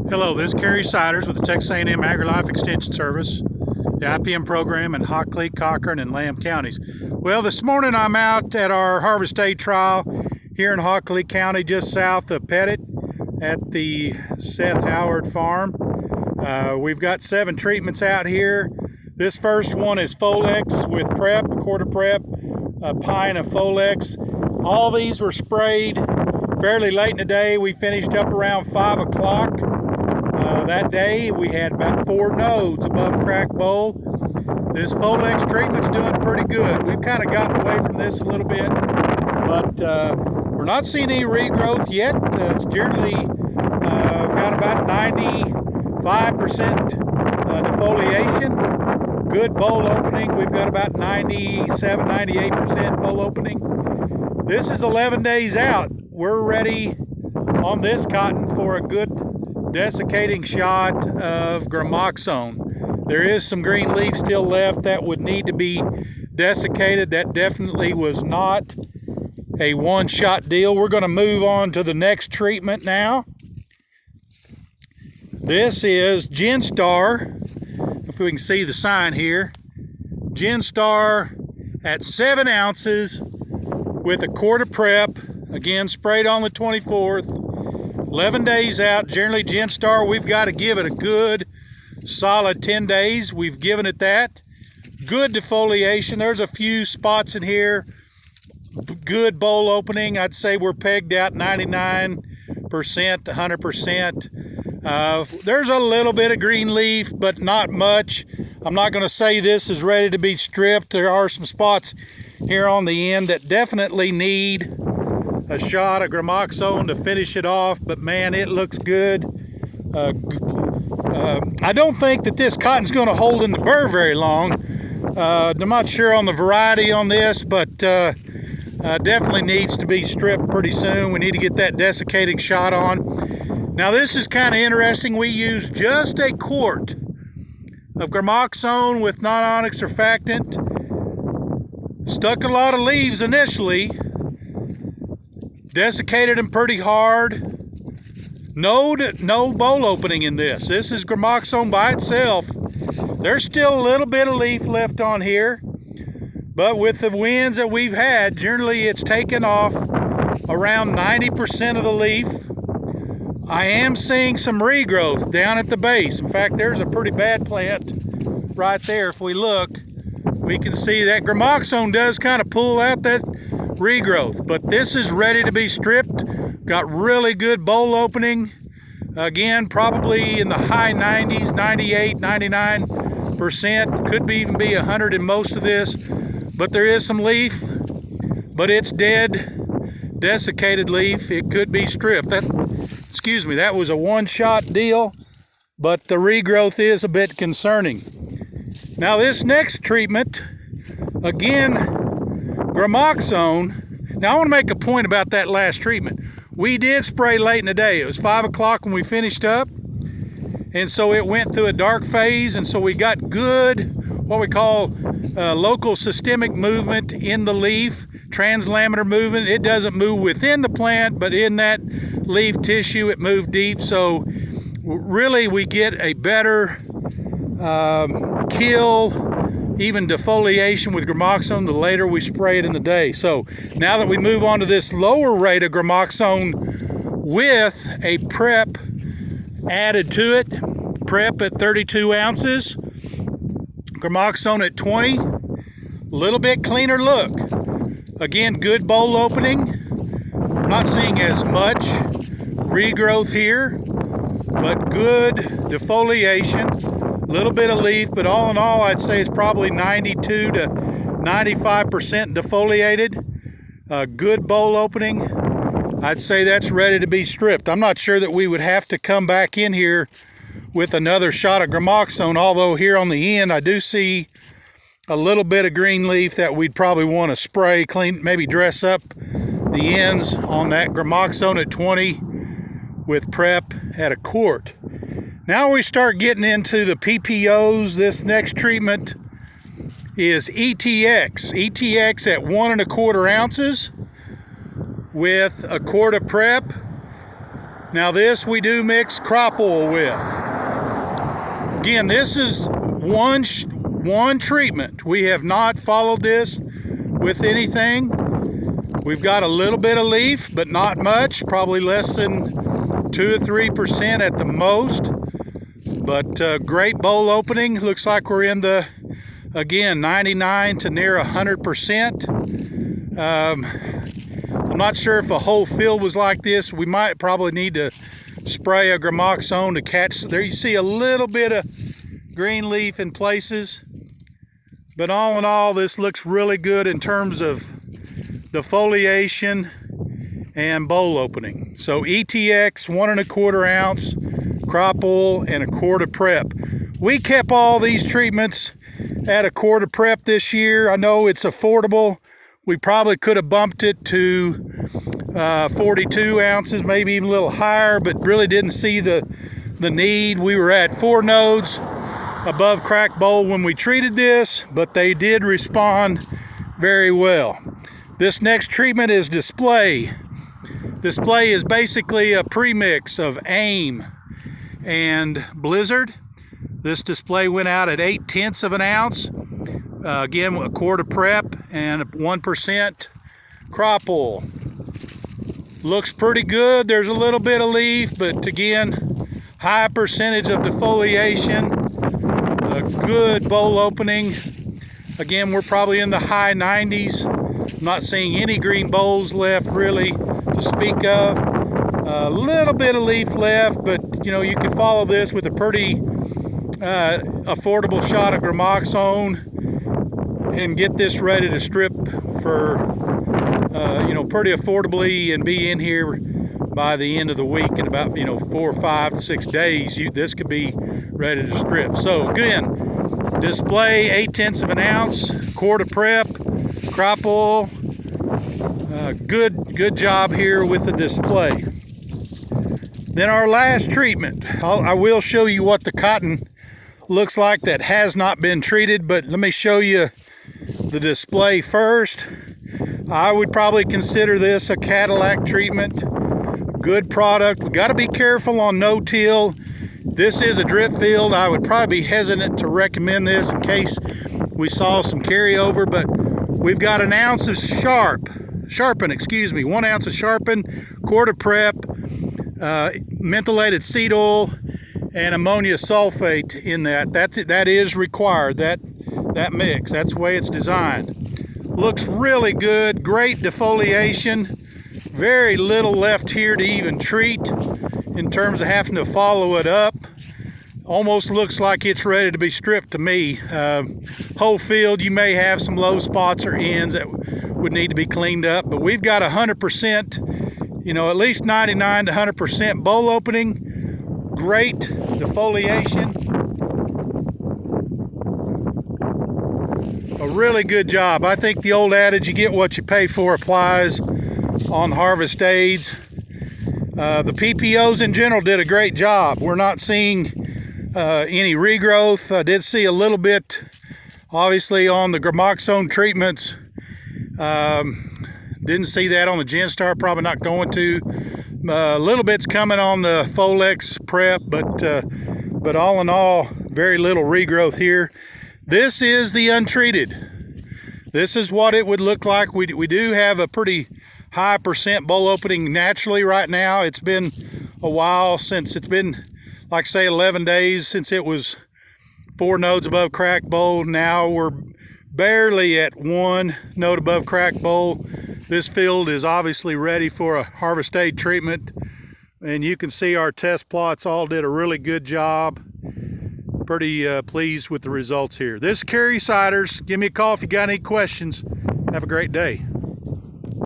Hello, this is Kerry with the Texas A&M AgriLife Extension Service, the IPM program in Hockley, Cochran, and Lamb counties. Well, this morning I'm out at our Harvest Day trial here in Hockley County, just south of Pettit at the Seth Howard farm. We've got 7 treatments out here. This first one is Folex with prep, a quarter prep, a pint of Folex. All these were sprayed fairly late in the day. We finished up around 5 o'clock. That day we had about 4 nodes above crack bowl. This Folex treatment's doing pretty good. We've kind of gotten away from this a little bit, but we're not seeing any regrowth yet. It's generally got about 95% defoliation. Good bowl opening. We've got about 97-98% bowl opening. This is 11 days out. We're ready on this cotton for a good desiccating shot of gramoxone. There is some green leaf still left that would need to be desiccated. That definitely was not a one-shot deal. We're going to move on to the next treatment now. This is Genstar. If we can see the sign here. Genstar at 7 ounces with a quarter prep. Again, sprayed on the 24th. 11 days out. Generally, Genstar, we've got to give it a good, solid 10 days. We've given it that. Good defoliation. There's a few spots in here. Good bowl opening. I'd say we're pegged out 99% to 100%. There's a little bit of green leaf, but not much. I'm not going to say this is ready to be stripped. There are some spots here on the end that definitely need a shot of gramoxone to finish it off, but man, it looks good. I don't think that this cotton's going to hold in the burr very long. I'm not sure on the variety on this, but definitely needs to be stripped pretty soon. We need to get that desiccating shot on. Now this is kind of interesting. We used just a quart of gramoxone with non-onyx surfactant. Stuck a lot of leaves initially. Desiccated them pretty hard. No bowl opening in this. This is gramoxone by itself. There's still a little bit of leaf left on here, but with the winds that we've had, generally it's taken off around 90% of the leaf. I am seeing some regrowth down at the base. In fact, there's a pretty bad plant right there. If we look, we can see that gramoxone does kind of pull out that regrowth, but this is ready to be stripped. Got really good bowl opening. Again, probably in the high 90s, 98, 99%. Could be even be 100 in most of this, but there is some leaf, but it's dead, desiccated leaf. It could be stripped. That was a one-shot deal, but the regrowth is a bit concerning. Now this next treatment, again, gramoxone. Now I want to make a point about that last treatment. We did spray late in the day. It was 5 o'clock when we finished up, and so it went through a dark phase, and so we got good, what we call local systemic movement in the leaf, translaminar movement. It doesn't move within the plant, but in that leaf tissue it moved deep, so really we get a better kill, even defoliation with gramoxone the later we spray it in the day. So now that we move on to this lower rate of gramoxone with a prep added to it, prep at 32 ounces, gramoxone at 20, a little bit cleaner look. Again, good bowl opening. I'm not seeing as much regrowth here, but good defoliation. Little bit of leaf, but all in all, I'd say it's probably 92 to 95% defoliated. Good bowl opening. I'd say that's ready to be stripped. I'm not sure that we would have to come back in here with another shot of gramoxone, although here on the end, I do see a little bit of green leaf that we'd probably want to spray, clean, maybe dress up the ends on that gramoxone at 20 with prep at a quart. Now we start getting into the PPOs. This next treatment is ETX. ETX at 1 1/4 ounces with a quart of prep. Now this we do mix crop oil with. Again, this is one treatment. We have not followed this with anything. We've got a little bit of leaf, but not much, probably less than 2 or 3% at the most. But great bowl opening. Looks like we're in the, again, 99 to near 100%. I'm not sure if a whole field was like this. We might probably need to spray a gramoxone to catch. There you see a little bit of green leaf in places. But all in all, this looks really good in terms of defoliation and bowl opening. So ETX 1 1/4 ounce crop oil and a quart of prep. We kept all these treatments at a quart of prep this year. I know it's affordable. We probably could have bumped it to 42 ounces, maybe even a little higher, but really didn't see the need. We were at 4 nodes above crack bowl when we treated this, but they did respond very well. This next treatment is display. Display is basically a premix of AIM and Blizzard. This display went out at 0.8 of an ounce. Again, a quart of prep and 1% crop oil. Looks pretty good. There's a little bit of leaf, but again, high percentage of defoliation. A good bowl opening. Again, we're probably in the high 90s. I'm not seeing any green bowls left really to speak of. A little bit of leaf left, but you know, you can follow this with a pretty affordable shot of gramoxone and get this ready to strip for you know, pretty affordably and be in here by the end of the week in about 4, 5 to 6 days. This could be ready to strip. So again, display 0.8 of an ounce, quart of prep, crop oil. Good job here with the display. Then our last treatment. I will show you what the cotton looks like that has not been treated, but let me show you the display first. I would probably consider this a Cadillac treatment. Good product. We got to be careful on no-till. This is a drip field. I would probably be hesitant to recommend this in case we saw some carryover, but we've got 1 ounce of sharpen, 1 ounce of sharpen, quart of prep, mentholated seed oil, and ammonia sulfate in that. That is required, that mix. That's the way it's designed. Looks really good, great defoliation. Very little left here to even treat in terms of having to follow it up. Almost looks like it's ready to be stripped to me. Whole field, you may have some low spots or ends that would need to be cleaned up, but we've got 100%, at least 99 to 100% bowl opening. Great defoliation. A really good job. I think the old adage, you get what you pay for, applies on harvest aids. The PPOs in general did a great job. We're not seeing any regrowth. I did see a little bit, obviously, on the gramoxone treatments. Didn't see that on the Genstar, probably not going to. A little bit's coming on the Folex prep, but all in all, very little regrowth here. This is the untreated. This is what it would look like. We do have a pretty high percent bowl opening naturally right now. It's been a while since it's been, like say, 11 days since it was 4 nodes above crack bowl. Now we're barely at 1 node above crack bowl. This field is obviously ready for a harvest aid treatment, and you can see our test plots all did a really good job. Pretty pleased with the results here. This is Kerry Siders. Give me a call if you got any questions. Have a great day.